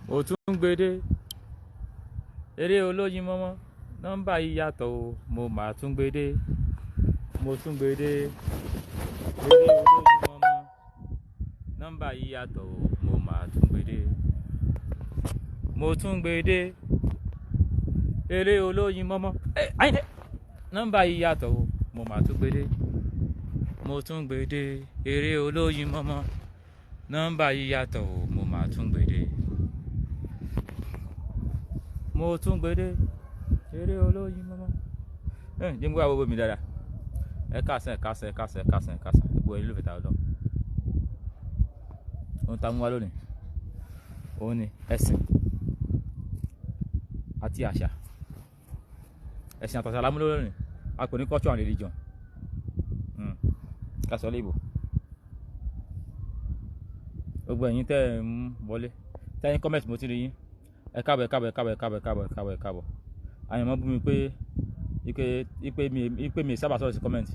mo tún gbede eré olóyin mọ́mọ́ nọ́mbà yìí yàtọ̀ o mo máa tún gbede mo tún gbede eré olóyin mọ́mọ́ nọ́mbà yìí yàtọ̀ o mo máa tún gbede mo tún gbede eré olóyin mọ́mọ́ Àyìndé nọ́mbà yìí yàtọ̀ o mo máa tún gbede mo tún gbede eré olóyin mọ́mọ́ nọ́mbà yìí yàtọ̀ o mo máa tún gbede mo tún gbede eré olóyin mọ́mọ́. Jẹ́ ń gbọ́ àwọn mi dáadáa ẹ kásán gbogbo ẹ̀yin olùfẹ́ tààrọ̀ ohun tá a mú wá lónìí òun ni ẹ̀sìn àti àṣà ẹ̀sìn àtàṣà lámúlò lónìí a pè ní culture and religion ká sọ léèbò gbogbo ẹ̀yin tẹ́ ẹ̀ ń wọlé tẹ́yìn comment mo ti rí yín ẹ káàbọ̀ àyàn mọ́ bú mi pé ipe mi sábà sọ̀rọ̀ sí comment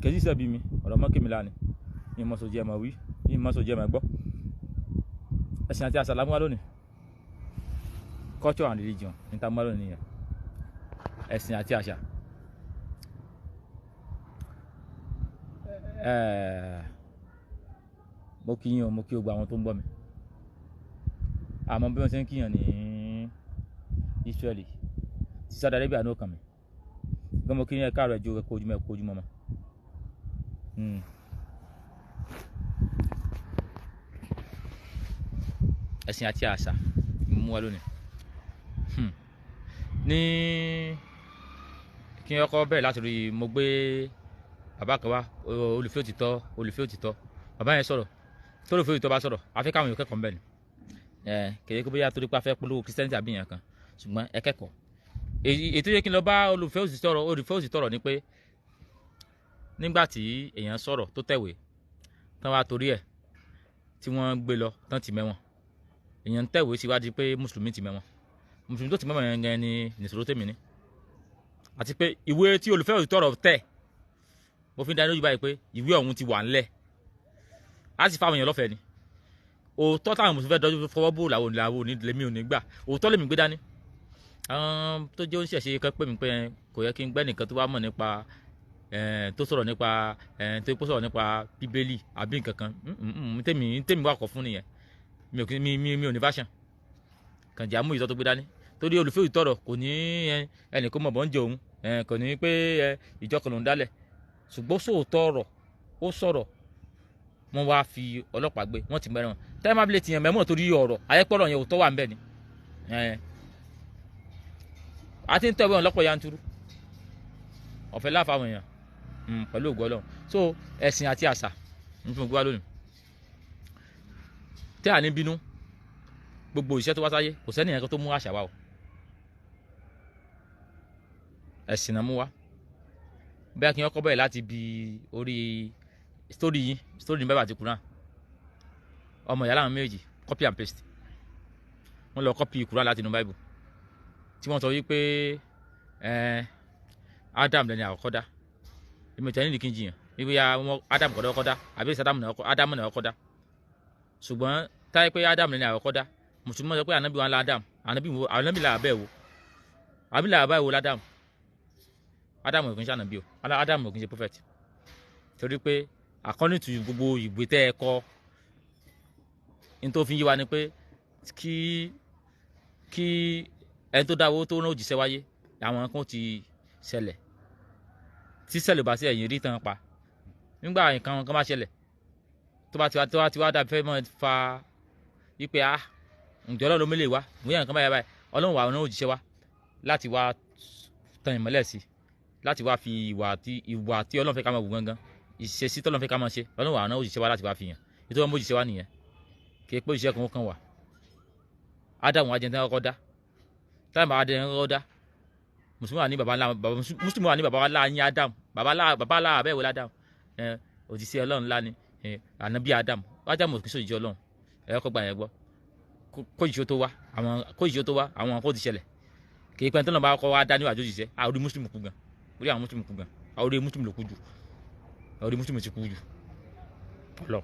kèjì sẹ́ bí mi ọ̀rọ̀ mọ́ kémi lánìí ní mọ́sọ̀jì ẹ̀mọ̀ wí ní mọ́sọ̀jì ẹ̀mọ̀ gbọ́ ẹ̀sìn àti àṣà lámúwá lónìí culture and religion ní tá a mú wá lónìí yẹn ẹ̀sìn àti àṣà mo kí yín o mo kí gbogbo àwọn tó ń gbọ́ mi àmọ́ bí wọ́n ṣe ń kíyàn ní Israeli ti Saudi Arabia ní ọkàn mi gbọ́n mo kí yín ẹ káàárọ̀ ẹjọ́ ẹ̀kọ́ ojúmọ́ mọ́ ẹ̀sìn àti àṣà mú wá lónìí ní kí n kọ́kọ́ bẹ̀rẹ̀ láti rí mo gbé bàbá kan wá olùfẹ́ òtítọ́ bàbá yẹn sọ̀rọ̀ tó olùfẹ́ òtítọ́ bá sọ̀rọ̀ afẹ́ káwọn èèyàn kẹ́kọ̀ọ́ mbẹ́ ni kèé kó bóyá torí pé a fẹ́ polówó Christianity àbí yẹn kan ṣùgbọ́n ẹ kẹ́kọ̀ọ́ ètò yẹ kí n lọ bá olùfẹ́ òtítọ́ ni pé nígbà tí èèyàn sọ̀rọ̀ tó tẹ̀wé tán wá torí ẹ̀ tí wọ́n gbé lọ tán ti mẹ́wọ̀n èèyàn tẹ̀wé síwájú pé mùsùlùmí ti mẹ́wọ̀n mùsùlùmí tó ti mẹ́wọ̀n yẹn gan ni nìṣòro tèmi ní àti pé ìwé tí olùfẹ́ òtítọ́ tẹ̀ mo fi ń dá lójú báyìí pé ìwé ọ̀hún ti wà ńlẹ̀ á sì fáwọn èèyàn lọ́fẹ̀ẹ́ ni òótọ́ táwọn mùsùlùmí fẹ́ dọ́jú fọwọ́ bò làwọn lèmi ò ní gbà òótọ́ lèmi gbé dání àwọn tó jẹ́ oníṣẹ̀ṣe kan pè mí pé kò yẹ kí n gbẹ́ nìkan tó bá mọ̀ nípa tó sọ̀rọ̀ nípa bíbélì àbí nǹkan kan tèmi wà kọ̀ fún nìyẹn mi ò ní fashion kàn jẹ́ àmú ìtọ́ tó gbé dání torí olùfẹ́ òtítọ́ kò ní ẹnì kó mọ̀ bọ́ ń jẹ òun kò ní pé ìjọ kan ló ń dálẹ̀ ṣùgbọ́n sóòótọ́ ọ̀rọ̀ ó sọ̀rọ̀ wọ́n wá fi ọlọ́pàá gbé wọ́n ti mẹ́rin wọn tẹ́lẹ̀ máa bí lè tìyàn mẹ́mọ́ torí ọ̀rọ̀ ayẹ́pọ̀rọ̀ yẹn òótọ́ wà ń bẹ̀ ni àti ń tẹ̀wé wọn lọ́pọ̀ yanturu ọ̀fẹ́ láfàwọn èèyàn pẹ̀lú ògo Ọlọ́run so ẹ̀sìn àti àṣà ń fún gbogbo wa lónìí tẹ́ à ní bínú gbogbo ìṣẹ́ tó wá sáyé kò sẹ́ni ẹ̀kan tó mú àṣà wa o ẹ̀sìn náà mú wa bẹ́ẹ̀ kí wọ́n kọ́ bẹ̀rẹ̀ láti bi orí story ní Bible àti Quran ọmọ ìyá láwọn méjì copy and paste wọ́n lọ copy Quran láti inú Bible tí wọ́n sọ wípé Adam lẹni àkọ́kọ́ dá èmi ìtẹ́ni ní kí n jiyàn wípé Adam kọ́ lọ́kọ́ dá àbí Adam náà kọ́ dá ṣùgbọ́n táyé pé Adam lẹni àkọ́kọ́ dá mùsùlùmí sọ pé ànábì wa ńlá Adam ànábì là bẹ́ẹ̀ wo àbí là báyìí wo ládàm Adam ò kì í ṣe ànábì o Adam ò kì í ṣe prophet torí pé according to gbogbo ìwé tẹ́ ẹ kọ́ ní tó fi yé wa ni pé kí ẹni tó dáwó tó rán òjíṣẹ́ wáyé àwọn kan ti ṣẹlẹ̀ tí ṣẹlẹ̀ bá sí ẹ̀yìn rí tán pa nígbà nǹkan kan bá ṣẹlẹ̀ tó bá ti wá dàbí fẹ́ mọ́ fa wípé ǹjẹ́ Ọlọ́run ló mélèé wá bóyá nǹkan báyà báyìí Ọlọ́run wà rán òjíṣẹ́ wá láti wá tan ìmọ́lẹ̀ sí láti wá fi ìwà tí Ọlọ́run fẹ́ ká máa wù gangan ìṣesí tọ́lọ́run fẹ́ ká máa ṣe Ọlọ́run wà rán òjíṣẹ́ wá láti wá fi hàn ètò ọmọ òjíṣẹ́ wá nìyẹn kì í pé òjíṣẹ́ kan wà Ádámù ajẹ́ntẹ́ kọ́kọ́ dá táwọn bàbá adé kọ́kọ́ dá mùsùlùmí wà ní bàbá ńlá yín Ádámù bàbá ńlá àbẹ́wò Ádámù òjíṣẹ́ Ọlọ́run ńlá ni ànábì Ádámù kì í sòjíṣẹ́ Ọlọ́run kọ́ gbà yẹn gbọ́ kó ìṣó tó wá àwọn kó ti ṣẹlẹ̀ kì í pẹ́ tọ́lọ́ bá kọ́ wá dá níwájú òjíṣẹ́ orí mùsùlùmí kú gan orí àwọn mùsùlùmí kú gan orí mùsùlùmí ló kú jù orí mùsùlùmí ti kú jù ọlọ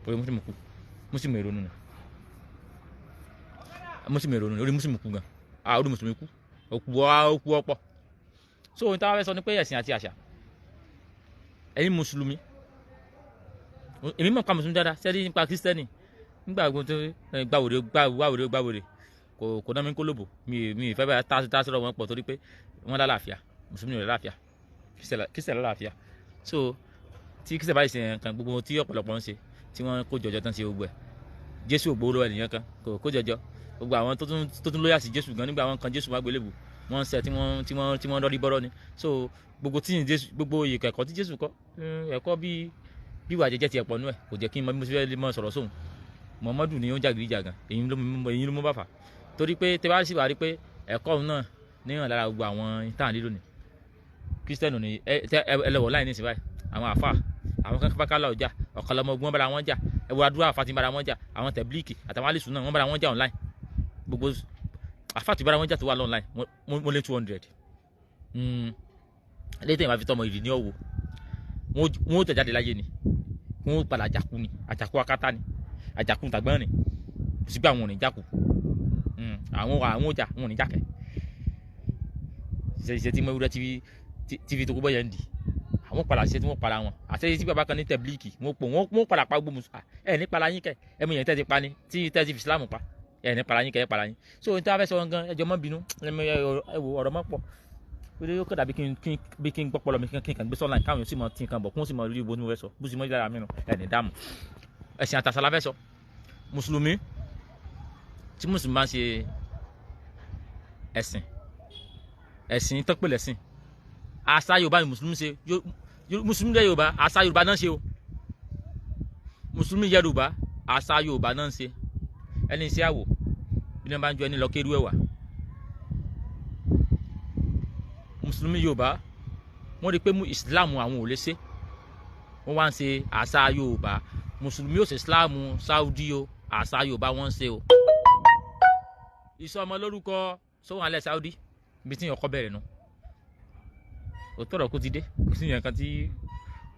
orí mùsùlùmí kú mùsùlùmí èrò nù mùsùlùmí èrò ni orí mùsùlùmí kú gan orí mùsùlùmí kú òkú ọ̀pọ̀ so ohun tí wọ́n fẹ́ sọ ni pé ẹ̀sìn àti àṣà ẹ̀yin mùsùlùmí èmi mọ̀ pa mùsùlùmí dáadáa sẹ́rí nípa kírísítẹ́nì nígbà gbogbo tó gbàwòrè kò náà mi kó lóbò mi ìfẹ́ bá tá sọ̀rọ̀ wọn pọ̀ torí pé wọ́n lálàáfíà mùsùlùmí ò lálàáfíà kírísítẹ́nì lálàáfíà so tí kírísítẹ́nì bá ṣe nǹkan gbogbo tí ọ̀pọ̀lọpọ̀ ń ṣe tí wọ́n kó jọjọ tán ṣe gbogbo ẹ̀ jésù ògbó lọ́wọ́ ènìyàn kan kó jọjọ gbogbo àwọn tó tún lóyà sí jésù gan nígbà wọn kan jésù wá gbélébù wọ́n ń ṣe tí wọ́n rọ́rí bọ́rọ́ ni so gbogbo tí jésù gbogbo ẹ̀kọ́ tí jésù kọ́ ẹ̀kọ́ bí ìwà jẹjẹ ti ẹ̀pọ̀ nú ẹ̀ kò jẹ́ kí n mọ bí mo ṣe fẹ́ mọ sọ̀rọ̀ sóhun Muhammadu ni ó ń jàgídí jàgàn èyí ló mú bá fà torí pé tẹ bá sì wà rí pé ẹ̀kọ́ òun náà níyàn lára gbogbo àwọn táwọn lílo ni kírísítẹ́nù ni ẹlẹ́wọ̀ láì ní ìsìn báyìí àwọn àfà àwọn kan kápákálà ọjà ọ̀kọ̀lọmọ ogun wọn bára wọn jà ẹwọ adúrà àfà ti bára wọn jà àwọn tẹ̀blíìkì àtàwọn alìsùn náà wọn bára wọn jà online gbogbo àfà ti bára wọn jà tó wà online mo lé 200 létí ìmọ̀ àfitọ́mọ ìrì ní ọ̀wọ̀ wọn ó tẹ̀jáde láyé ni wọn ó padà àjàkú ni àjàkú akátá ni àjàkú tàgbọ́n ni kò sí gbà wọn ò ní jákù àwọn ọjà wọn ò ní jákẹ́ ṣe tí mo rẹ tv tó kó bọ́ yẹn ń di àwọn padà ṣe tí wọ́n para wọn àti tí bàbá kan ní tẹ̀blíìkì wọ́n padà pa gbogbo mùsùlùmí ẹ̀ ní para yín kẹ́ ẹ̀ mú yẹn tẹ́ ti pa ni tí tẹ́ ti fi Islam pa ẹ̀ ní para yín kẹ́ ẹ̀ para yín so n tí a fẹ́ sọ gan ẹjọ́ mọ́ bínú ẹ wo ọ̀rọ̀ mọ́ pọ̀ wíwé yóò kọ́dà bí kí n gbọ́ pọlọ mi kí n kàn gbé sọ́ọ̀nà káwọn yóò sì mọ tí nǹkan bọ̀ kún sì mọ rí ibo ní mo fẹ́ sọ bó sì mọ ìdára mi nù ẹ̀ ní dáàmú ẹ̀sìn àtàṣà la fẹ́ sọ mùsùlùmí tí mùsùlùmí bá ń ṣe ẹ̀sìn tó pè lẹ́sìn àṣà Yorùbá ni mùsùlùmí ṣe mùsùlùmí jẹ́ Yorùbá àṣà Yorùbá náà ṣe o mùsùlùmí jẹ́ Yorùbá àṣà Yorùbá náà ṣe ẹni iṣẹ́ àwò bí wọ́n bá ń jọ ẹni lọ kérú ẹ̀wà mùsùlùmí Yorùbá wọ́n rí i pé ìsìláàmù àwọn ò lè ṣe wọ́n wá ń ṣe àṣà Yorùbá mùsùlùmí ò ṣe ìsìláàmù Saudi o àṣà Yorùbá wọ́n ń ṣe o ìsọmọ lórúkọ sóhun alẹ́ Saudi ibi tí ọkọ bẹ̀rẹ̀ nu òtọ́rọ̀ kó ti dé kò sí nǹkan tí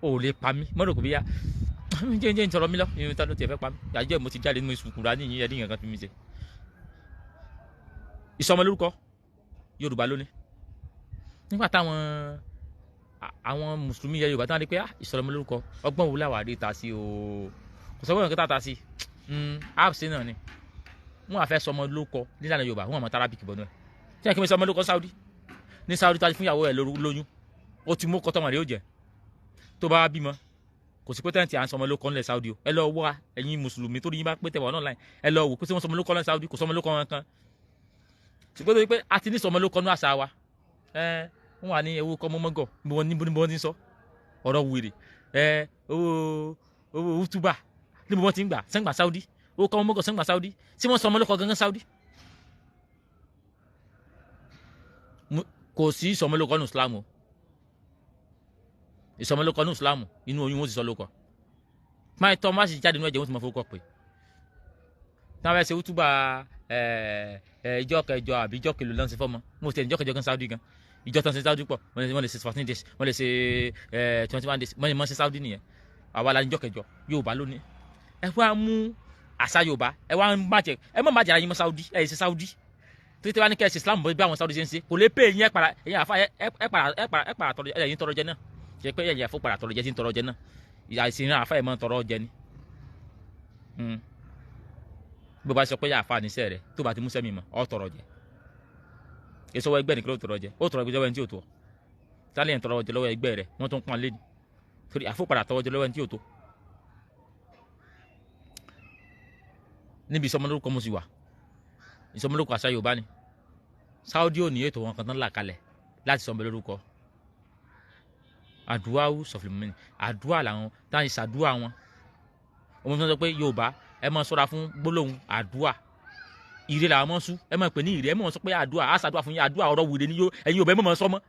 ò lè pa mí mọ́rò kò bí yá jẹ́ ìtọ́rọ̀ mi lọ ìrìn tánú tiẹ̀ fẹ́ pa mí àjẹ́ mo ti jáde nínú ìsùnkúra ní ìyẹn ẹ̀dín nǹkan tó mi ṣe ìsọmọ lórúkọ Yorùbá lónìí nígbà táwọn mùsùlùmí yẹ Yorùbá táwọn rí pé ìsọmọ lórúkọ ọgbọ́n wo láwàá rí ta sí o kò sọ wọ́n nǹkan tá ta sí áàpùsì náà ni wọ́n á fẹ́ sọmọ lórúkọ nílànà Yorùbá wọ́n àmọ́ tárábìkì bọ̀ náà tí wọ́n kí mi sọmọ lórúkọ Saudi ní Saudi tá a ti fún ìyàwó ẹ̀ lóyún ó ti mú kọ́tọ́mọ̀ rẹ̀ ó jẹ́ tó bá bímọ kò sí pé tẹ́ǹtì à ń sọmọ lórúkọ nílẹ̀ Saudi o ẹ lọ wá ẹ̀yin mùsùlùmí tó yín bá pé tẹ̀wọ̀ online ẹ lọ wò pé tí wọ́n sọmọ lórúkọ nílẹ̀ Saudi kò sọmọ lórúkọ wọn kan ṣùgbọ́n tó yí pé a ti ní sọmọ lórúkọ ní àṣà wa wọ́n wà ní ewu kọ́ mọ́mọ́gọ̀ níbo wọ́n ti ń sọ ọ̀rọ̀ wèrè owó túbà níbo wọ́n ti ń gbà sẹ́ngbà Saudi owó kọ́ mọ́mọ́gọ̀ sẹ́ngbà Saudi tí wọ́n sọmọ lórúkọ gangan Saudi kò sí ìsọmọlórúkọ ní Islam o ìsọmọlórúkọ ní Islam inú oyún wọn ti sọ lórúkọ máa tọ́ má sì jáde nínú ẹ̀jẹ̀ wọn ti mọ forúkọ pé tí wọ́n fẹ́ ṣe wútúbà ìjọ kẹjọ àbí ìjọ kẹlò lọ́n ṣe fọ́mọ mo ti ẹ̀ ìjọ kẹjọ kan Saudi gan ìjọ tán ṣe Saudi pọ̀ wọ́n lè ṣe 14 days wọ́n lè ṣe 21 days wọ́n lè mọ́ ṣe Saudi nìyẹn àwa la ìjọ kẹjọ Yorùbá lónìí ẹ wá mú àṣà Yorùbá ẹ wá ń bàjẹ́ ẹ má bàjẹ́ ara yín mọ́ Saudi ẹ ṣe Saudi títí wá ní kẹ́ ẹ ṣe Islam bí àwọn Saudi ṣe ń ṣe kò lè pè yín ẹ para ẹ̀yin tọrọ jẹ náà ṣe pé ẹ̀yin àfọ para tọrọ jẹ tí ń tọrọ jẹ náà ìyá ìsìn náà àfa ẹ̀ mọ́ tọrọ jẹ ni bó bá sọ pé àfa níṣẹ́ rẹ̀ tó bá ti mú sẹ́mi mọ́ ọ tọrọ jẹ èso ọwọ́ ẹgbẹ́ nìkan ló tọrọ jẹ ó tọrọ jẹ lọ́wọ́ ẹni tí ò tó tálẹ̀ ń tọrọ jẹ lọ́wọ́ ẹgbẹ́ rẹ̀ wọ́n tún pọ́n lé ní torí àfọ para tọrọ jẹ lọ́wọ́ ẹni tí ò tó níbi ìsọmọlórúkọ mo sì wà ìsọmọlórúkọ àṣà Yorùbá ni Saudi ò ní ètò wọn kan tán là kalẹ̀ láti sọmọ lórúkọ àdúrà sọfìlìmọ́nì àdúrà làwọn táwọn ìṣàdúrà wọn ọmọ tó ń sọ pé Yorùbá ẹ máa ṣọ́ra fún gbólóhùn àdúrà ìrè làwọn máa ń sú ẹ máa pè ní ìrè ẹ máa sọ pé àdúrà á ṣàdúrà fún yín àdúrà ọ̀rọ̀ wèrè ni ẹ̀yin Yorùbá ẹ máa sọ mọ́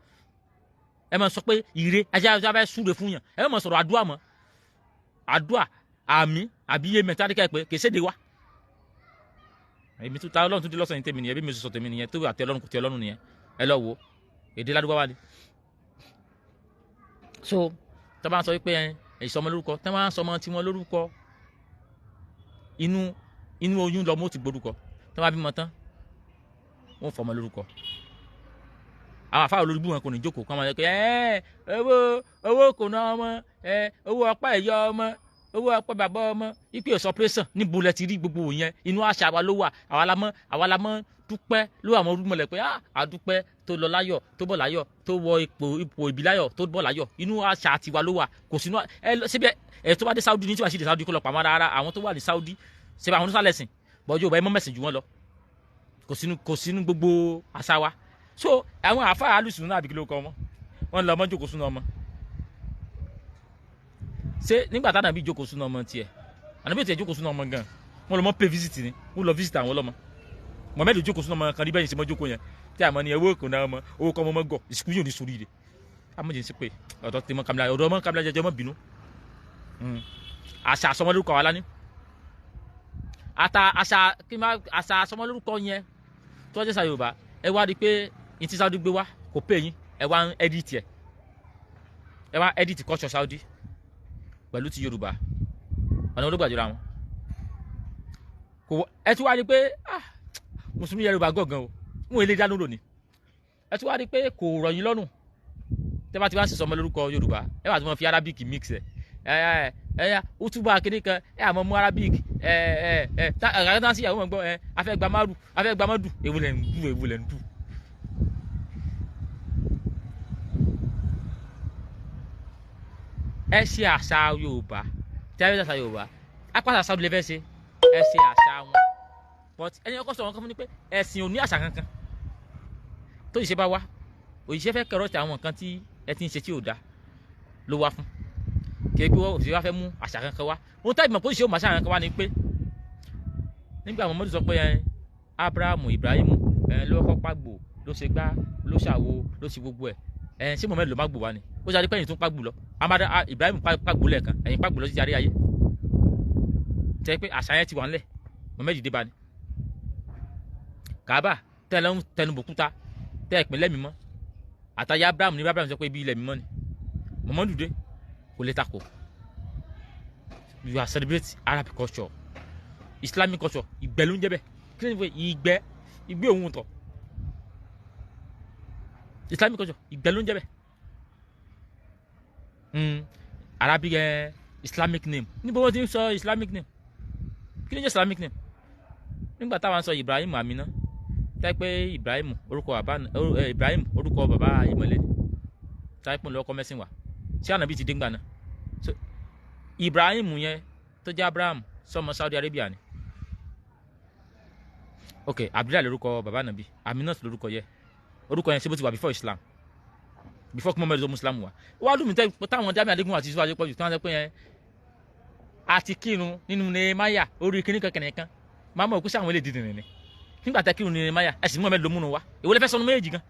ẹ máa sọ pé ìrè ajá bá súre fún yàn ẹ máa sọ̀rọ̀ àdúrà mọ́ àdúrà àmì àbí iye mẹ́tàdíkà pé kì í ṣèdè wa èmi tó ta Ọlọ́run tó dé lọ́sàn yìí tèmi nìyẹn bí mi sọ tèmi nìyẹn tó àti Ọlọ́run kò tẹ Ọlọ́run nìyẹn ẹ lọ wo èdè ládùúgbò ni. so tó bá ń sọ wípé ìsọmọ lórúkọ tó bá ń sọmọ tí wọn lórúkọ inú oyún lọmọ ó ti gbórúkọ tó bá bímọ tán wọ́n fọmọ lórúkọ àwọn àfáà olórí bí wọn kò ní jókòó kọ́ ọmọ yẹn pé owó kò ná ọmọ owó ọpá ẹ̀yọ ọmọ owó ọpá bàbá ọmọ ipe ọ̀sọ́pẹ́sàn níbo lẹ ti rí gbogbo yẹn inú àṣà wa ló wà àwa la mọ́ dúpẹ́ ló wà mọ́ rúmọ̀lẹ̀ pé àdúpẹ́ tó lọ láyọ̀ tó bọ̀ láyọ̀ tó wọ ipò ìbí láyọ̀ tó bọ̀ láyọ̀ inú àṣà tiwa ló wà kò sínú síbẹ̀ tó bá dé Saudi ní tí wàá sì dé Saudi kó lọ pàmò ara àwọn tó wà ní Saudi síbẹ̀ àwọn tó sálẹ̀ sìn bọ́jú ọba ẹ mọ́ mẹ́sìn jù wọ́n lọ kò sínú gbogbo àṣà wa so àwọn àfa alùsùn náà àbíkí ló kọ wọn lọ ọmọ jókòó súnú ọmọ ṣé nígbà táwọn àbí jókòó súnú ọmọ tiẹ̀ ànábì tiẹ̀ jókòó súnú ọmọ gan wọn lọ mọ pay visit ni wọn lọ visit àwọn ọlọmọ Mohammed jókòó súnú ọmọ kan níbẹ̀ yìí sí mọ́ jókòó yẹn tí àmọ́ ni owó kò náà mọ́ owó kọ́ ọmọ gọ̀ ìsìnkú yóò ní sórí rẹ̀ àmọ́ jẹ́ sí pé ọ̀dọ́ ọmọ Kamila jẹjẹ ọmọ bínú àṣà àsọmọlórúkọ wa lání àṣà àsọmọlórúkọ yẹn tó wájú sa Yorùbá ẹ wá rí i pé ìtì Saudi gbé wá kò pé yín ẹ wá ń edit culture Saudi pẹ̀lú ti Yorùbá ọ̀nà olóògbàjọra wọn kò ẹ tún wá rí i pé mùsùlùmí Yorùbá gọ̀ọ̀gan o wọn èlé dánú lónìí ẹ tún wá rí i pé kò rọ̀ yín lọ́rùn tẹ́ bá ti wá ń sọmọ lórúkọ Yorùbá ẹ wà tí wọ́n fi Arabic mix ó túbọ̀ akéde kan àmọ́ mú Arabic àgbàdo sí ìyàwó wọn gbọ́ afẹ́gbàmọ́dù ewu lẹ̀ ń dù ẹ ṣe àṣà Yorùbá tẹ́lẹ̀ àṣà Yorùbá apáṣà Saudi lè fẹ́ ṣe ẹ ṣe àṣà wọn but ẹni ọkọ sọ wọn kan fún ni pé ẹ̀sìn ò ní àṣà kankan tó ìṣe bá wá òṣìṣẹ́ fẹ́ kẹrọ ti àwọn nǹkan tí ẹ ti ń ṣe tí ò dáa ló wá fún kí ẹgbẹ́ òṣìṣẹ́ wá fẹ́ mú àṣà kankan wá ohun táìmọ̀ pé òṣìṣẹ́ ò mọ̀ àṣà kankan wá ni pé nígbà Muhammadu sọ pé Abrahamu Ibrahimu ló kọ́ pàgbò ló ṣe gbá ló ṣàwo ló ṣe gbogbo ẹ̀ ṣé Muhammadu ló má gbò wá ni ó ṣe àdìpẹ́yìn tó ń pàgbò lọ Ibrahim pàgbò lẹ́ẹ̀kan ẹ̀yìn pàgbò lọ sí jarí ayé tẹ́ pé àṣà yẹn ti wà ńlẹ̀ Muhammadu dé bá ni Kaaba tẹ́lẹ̀ ń tẹnubòkúta tẹ́ ẹ̀pìn lẹ́mìí mọ́ àtàyà Abraham ní Abraham sọ pé ibi ilẹ̀ mímọ́ ni Muhammadu dé kò lè takò you are celebrate Arabic culture Islamic culture ìgbẹ́ ló ń jẹ́ bẹ́ẹ̀ kí ló ń fẹ́ ìgbẹ́ òun tọ̀ Islamic culture ìgbẹ́ ló ń jẹ́ bẹ́ẹ̀ Arabic Islamic name níbo wọ́n ti ń sọ Islamic name kí ló ń jẹ́ Islamic name nígbà táwọn sọ Ibrahim Amina táyé pé Ibrahim orúkọ bàbá ìmọ̀lẹ́ ni táyé pé lọ́kọ́ mẹ́sìn wà tí ànábì ti dé ńgbà náà so Ibrahim yẹn tó jẹ́ Abraham sọmọ Saudi Arabia ni ok Abdullahi lórúkọ bàbá ànábì Aminat lórúkọ yẹ orúkọ yẹn ṣé bó ti wà before Islam before kí Muhammad tó Muslim wà wàá dùn mí táwọn Jamiu Adigun àti Yusuf Adépọ̀jù tí wọ́n sọ pé yẹn àti kírun nínú Nehemiah orí kíní kankan nìkan máa mọ̀ òkú sí àwọn ilé dídìrín ni nígbà tẹ́ kírun Nehemiah ẹ̀sìn Muhammad ló múnu wá èwo lè fẹ́ sọnù méjì gan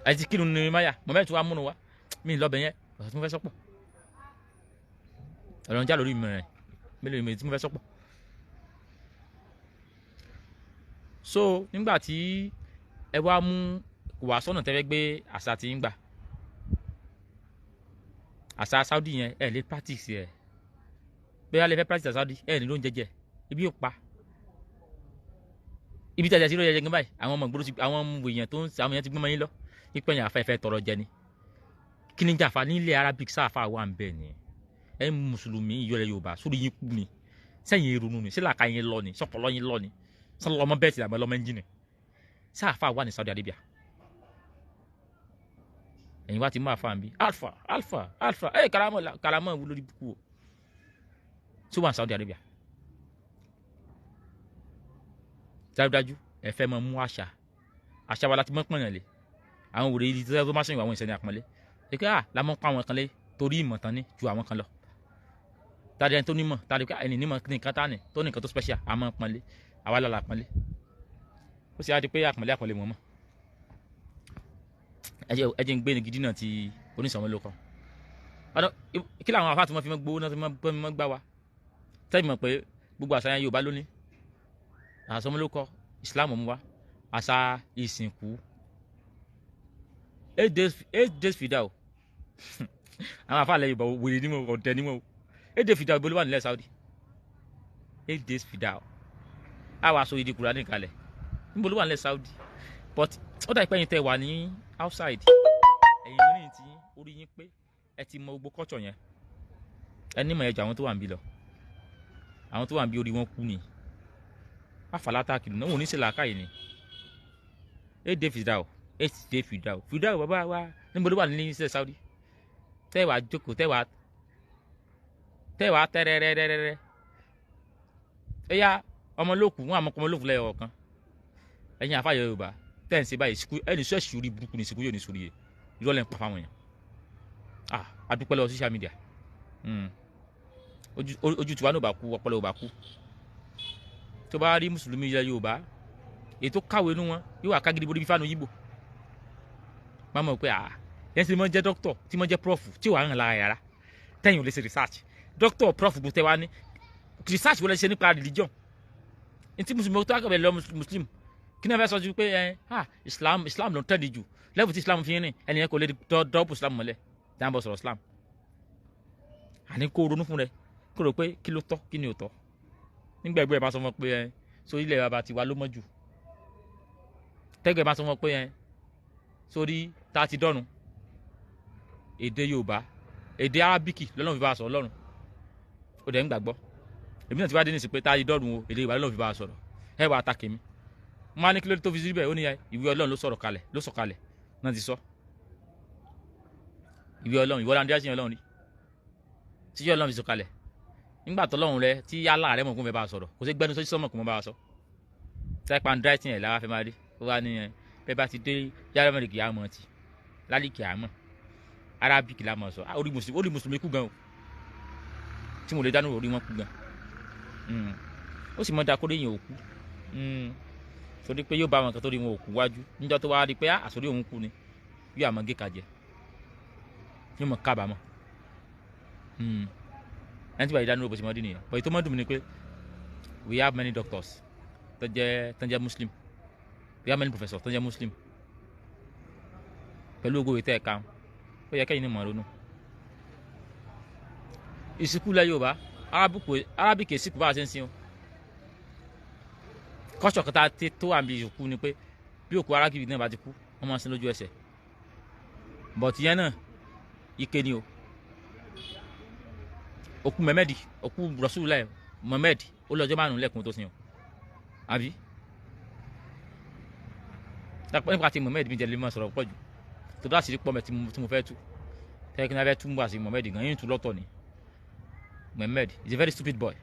àti kírun Nehemiah Muhammad tó wá múnu wá mí lọ́bẹ̀ yẹn ọ̀sán tí mo fẹ́ sọ́pọ̀ ọ̀rọ̀ ń já lórí mi rẹ̀ mélòó mi tí mo fẹ́ sọ́pọ̀ so nígbà tí ẹ wá mú wà sọ́nà tẹ́fẹ́ gbé àṣà tí ń gbà àṣà Saudi yẹn ẹ lè practice ẹ bẹ́ẹ̀ lè fẹ́ practice Saudi ẹ ní ló ń jẹjẹ ibi yóò pa ibi tí a jẹ sí ló yẹ gan báyìí àwọn ọmọ ìgboro àwọn ọmọ èèyàn tó ń sè àwọn èèyàn ti gbọ́n mọ́ yín lọ pípẹ́ yẹn afẹ́fẹ́ tọrọ jẹ ni kí ni jàfa nílẹ̀ Arabic sáfà wà ń bẹ̀ ni ẹ mùsùlùmí ìyọlẹ̀ Yorùbá sórí yín kú ni sẹ́yìn ronú ni sílàkà yín lọ ni sọpọlọ yín lọ ni sọlọmọ bẹ́ẹ̀ ti àmọ́ lọ́mọ ń jìnà sáfà wà ní Saudi Arabia ẹ̀yin wá ti mú àfa bí alfa karamọ́ wú lórí búkú o tí wọ́n Saudi Arabia dájúdájú ẹ fẹ́ mọ mú àṣà wa láti mọ́ pọ̀nyàn lé àwọn òwúrẹ́ yìí tó má sẹ́yìn àwọn ìṣẹ̀ni àpọ́nlé èké la mọ́ pa àwọn kan lé torí ìmọ̀ tán ní ju àwọn kan lọ tàbí ẹni tó nímọ̀ tàbí ẹni nímọ̀ nìkan tá ní tó nìkan tó special àmọ́ pọ́nlé àwa lọ́la àpọ́nlé ó sì á di pé àpọ́nlé mọ̀ mọ́ ẹ jẹ́ ń gbé ní gidi náà ti oníṣàwọn ló kọ́ kí làwọn àfáà tí wọ́n fi mọ́ gbowó náà tí wọ́n mọ́ gbá wa tẹ́lẹ̀ mọ̀ pé gbogbo àṣà yẹn Yorùbá lónìí àṣà ló kọ́ Islam mú wa àṣà ìsìnkú 8 days fìdá o àwọn àfáà lẹ Yorùbá wèrè ní wọn ọ̀dẹ ní wọn o 8 days fìdá o bolówà nílẹ̀ Saudi 8 days fìdá o àwọn aṣọ ìdí Kùránì kalẹ̀ níbo ló wà nílẹ̀ Saudi but ó dà pé ẹ̀yin tẹ́ wà ní outside ẹ̀yin rìn tí orí yín pé ẹ ti mọ gbogbo culture yẹn ẹ ní mọ̀ ẹ̀jọ̀ àwọn tó wà ń bí lọ àwọn tó wà ń bí orí wọn kú ni àfàlátà kìlù náà wọn ò ní ṣe làákàyè ni èdè Fìdáù Fìdáù bàbá wa níbo ló wà nílẹ̀ Saudi tẹ́ wàá jókòó tẹ́ wàá tẹ́rẹ́rẹ́rẹ́rẹ́ ẹ̀yà ọmọlókù wọn àmọ́ ọmọlókù lẹ́yọ̀ ọ̀kan ẹ̀yin àfáà Yorùbá tẹ́ ń ṣe báyìí ẹni sọ ẹ̀sùn orí burúkú ní ìsìnkú yóò ní sórí yẹ ìrọ̀lẹ́ ń pa fáwọn èèyàn adúpẹ́ lọ́wọ́ social media ojú tiwa náà bá kú ọpọlọ ò bá kú tó bá rí mùsùlùmí ilẹ̀ Yorùbá ètò kàwé inú wọn yóò wà kágídí borí bí fáànù yíbò máa mọ̀ pé yẹn ti mọ̀ jẹ́ dókítọ̀ tí mọ̀ jẹ́ prof tí ò wà hàn lára yàrá tẹ́yìn ò lè ṣe research dókítọ̀ prof bó tẹ́ wá ní research wọlé ṣe nípa religion ntí mùsùlùmí tó àgbẹ̀ lọ mùsùlùmí kí ni wọ́n fẹ́ sọ ju pé Islam ló ń tẹ̀lé jù lẹ́bù tí Islam fi ń rìn ẹnìyẹn kò lè dọ́ọ̀pù Islam mọ́lẹ̀ tí wọ́n bọ̀ sọ̀rọ̀ Islam àní kó ronú fún rẹ kó rò pé kí ló tọ́ kí ni ò tọ́ nígbà ẹgbẹ́ ẹ bá sọ fún ọ pé sórí ilẹ̀ bàbá tiwa ló mọ́ jù tẹ́gbẹ́ bá sọ fún ọ pé sórí tá a ti dọ́run èdè Yorùbá èdè Arábíkì lọ́lọ́run fi bá a sọ̀rọ̀ lọ́run ó dẹ̀ ń gbàgbọ́ èmi náà ti wá dé ní ìsìn pé tá a ti dọ́run o èdè Yorùbá lọ́lọ́run fi bá a sọ̀rọ̀ ẹ wà á ta kèmí mo máa ní kí ló tó fi síbẹ̀ ó ní ìwé Ọlọ́run ló sọ̀kalẹ̀ náà ti sọ ìwé Ọlọ́run ìwọ́lá ndí àṣìyàn Ọlọ́run rí tíjọ́ Ọlọ́run fi sọ̀kalẹ̀ nígbà tó Ọlọ́run rẹ tí yálà rẹ mọ̀ kó fẹ́ bá a sọ̀rọ̀ kò sí gbẹ́nu sọ́jí sọ́mọ̀ kó mọ́ bá a sọ táìpá ń dá ìtìyàn lára fẹ́ máa rí ó wá ní bẹ́ẹ̀ bá ti dé yàrá mẹ́rin kì í àmọ́ ti lálìkì àmọ́ Arábíkì la mọ̀ sọ orí mùsùlùmí kú gan o tí mo lè dánú orí wọn kú gan ó sì mọ̀ dá kórè yẹn òkú torí pé yóò bá wọn kan tó rí wọn òkú wájú níjọ́ tó wá rí pé àsórí òun kú ni yóò àmọ́ gé kàjẹ́ yóò mọ̀ kábàámọ̀ ẹni tí wàá ìdánilò bó ṣe mọ́ dín nìyẹn but ètò mọ́ dùn mí ni pé we have many doctors tó jẹ́ Muslim we have many professors tó jẹ́ Muslim pẹ̀lú ogo ìtẹ́ ẹ̀ka ó yẹ kẹ́yìn ní mọ̀ ronú ìsìnkú ilẹ̀ Yorùbá Arábíkì ìsìnkú bá a ṣe ń sin o kọ́sọ̀ kẹta tó wà níbi ìsìnkú ni pé bí òkú Arábíkì náà bá ti kú wọ́n máa ń sin lójú ẹsẹ̀ but yẹn náà ike ni o òkú Mẹ́mẹ́dì òkú Rasulullah Muhammad ó lọ́jọ́ márùn-ún lẹ́kùn tó sin o àbí nípa ti Muhammad mi jẹ́ lè máa sọ̀rọ̀ pọ̀ jù tó dá sí pọ̀ mẹ́ tí mo fẹ́ tú tẹ́kí náà fẹ́ tú mbà sí Muhammad gan yín tú lọ́tọ̀ ni Muhammad is a very stupid boy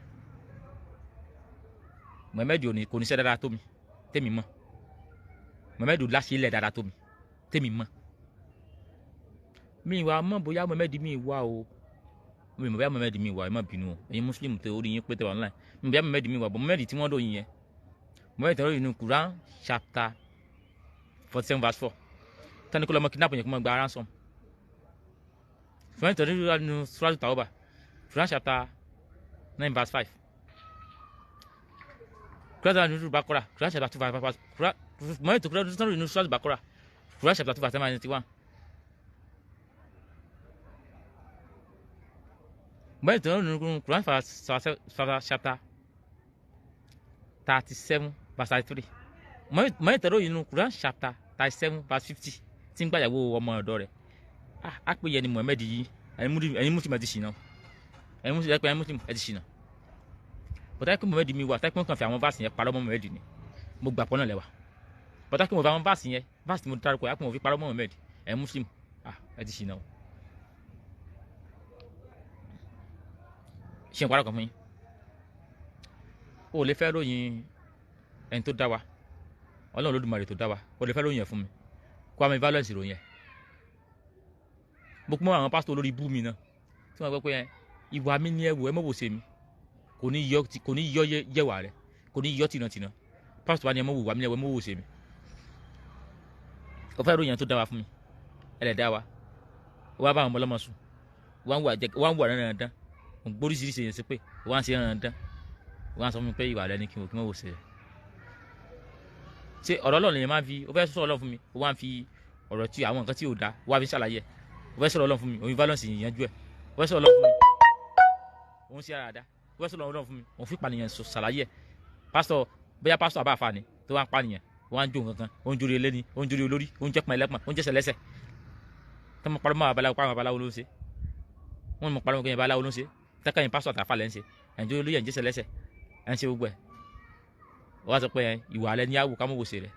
Muhammad kò ní ṣe dáadáa tó mi tèmi mọ̀ Muhammad láṣẹ ilẹ̀ dáadáa tó mi tèmi mọ̀ mi wà mọ̀ bóyá Muhammad mi wà o mi mọ̀ bóyá Muhammad mi wà ẹ má bínú o ẹ̀yin Muslim tẹ orí yín pé tẹ wà online mi mọ̀ bóyá Muhammad mi wà bọ̀ Muhammad tí wọ́n ròyìn yẹn Muhammad tẹ ròyìn nínú Quran chapter 47 verse 4 tani kó lọ mọ kidnap yẹn kó mọ gba ransom Muhammad tẹ ròyìn nínú Surah Tawbah Quran chapter 9 verse 5 Quran nínú Baqarah Quran chapter 2 verse 5 Muhammad tẹ ròyìn nínú Surah Baqarah Quran chapter 2 verse 91 Muhammad tẹ ròyìn nínú Quran chapter 37 verse 33 Muhammad tẹ ròyìn nínú Quran chapter 37 verse 50 tí ń gbàyàwó ọmọ ọ̀dọ̀ rẹ̀ á pè yẹn ni Muhammad yìí ẹ̀yin Muslim ẹ ti ṣìnà ẹ̀yin Muslim ẹ ti ṣìnà bọ̀dá pé Muhammad mi wà táyé pé wọ́n kàn fi àwọn báàsì yẹn parọ́ mọ́ Muhammad ni mo gbà pọ́ náà lẹ́wà bọ̀dá pé mo fi àwọn báàsì tí mo dárúkọ yà pé mo fi parọ́ mọ́ Muhammad ẹ̀yin Muslim ẹ ti ṣìnà o ṣé n parọ́ kan fún yín o lè fẹ́ ròyìn ẹni tó dá wa Ọlọ́run Olódùmarè tó dá wa o lè fẹ́ ròyìn ẹ̀ fún mi kó àmì violence ròyìn ẹ̀ mo kún mọ́ àwọn pásítọ̀ olórí ibú mi náà tí wọ́n gbọ́ pé ìwà mi ní ẹ̀wò ẹ mọ̀ wò ṣe mi kò ní yọ yẹ̀wà rẹ̀ kò ní yọ tìǹtìǹ pásítọ̀ wa ni ẹ mọ̀ wò wà mí ní ẹ̀wò ẹ mọ̀ wò ṣe mi o fẹ́ ròyìn ẹ̀ tó dá wa fún mi ẹ̀ lẹ̀ dá wa wọ́n bá àwọn ọmọlọ́mọ sùn wọ́n wà rẹ̀ dán gbóríṣiríṣi yẹn sí pé wọ́n á ṣe rẹ̀ dán wọ́n á sọ fún mi pé ìwà rẹ̀ ni kí n mọ̀ wò ṣe rẹ̀ ṣe ọ̀rọ̀ Ọlọ́run yẹn máa ń fi ó fẹ́ sọ̀rọ̀ Ọlọ́run fún mi ó wá ń fi ọ̀rọ̀ tí àwọn nǹkan tí ò dáa wá fi ṣàlàyé ó fẹ́ sọ̀rọ̀ Ọlọ́run fún mi òun violence ìyànjú ẹ̀ ó fẹ́ sọ̀rọ̀ Ọlọ́run fún mi òun ṣe àràdá ó fẹ́ sọ̀rọ̀ Ọlọ́run fún mi òun fi pànìyàn ṣàlàyé pásítọ̀ bóyá pásítọ̀ àbá àfààní tó wá ń pànìyàn wọ́n á ń jó nǹkan ó ń jórí eléni ó ń jórí olórí ó ń jẹ́pọ̀n ẹlẹ́pọ̀n ó ń jẹ́sẹ̀ lẹ́sẹ̀ tó mọ̀ parọ́ mọ́ babaláwo pàrọ̀ babaláwo ló ń ṣe wọ́n mọ̀ parọ́ mọ́ kẹ́yìn babaláwo ló ń ṣe tẹ́kẹ́yìn pásọ̀ àtàfà lẹ́ ń ṣe ẹ̀ ń jórí olórí ẹ̀ ń jẹ́sẹ̀ lẹ́sẹ̀ ẹ̀ ń ṣe gbogbo ẹ̀ wọ́n á sọ pé ìwà alẹ́ ní àwò ká mọ̀ wò ṣe rẹ̀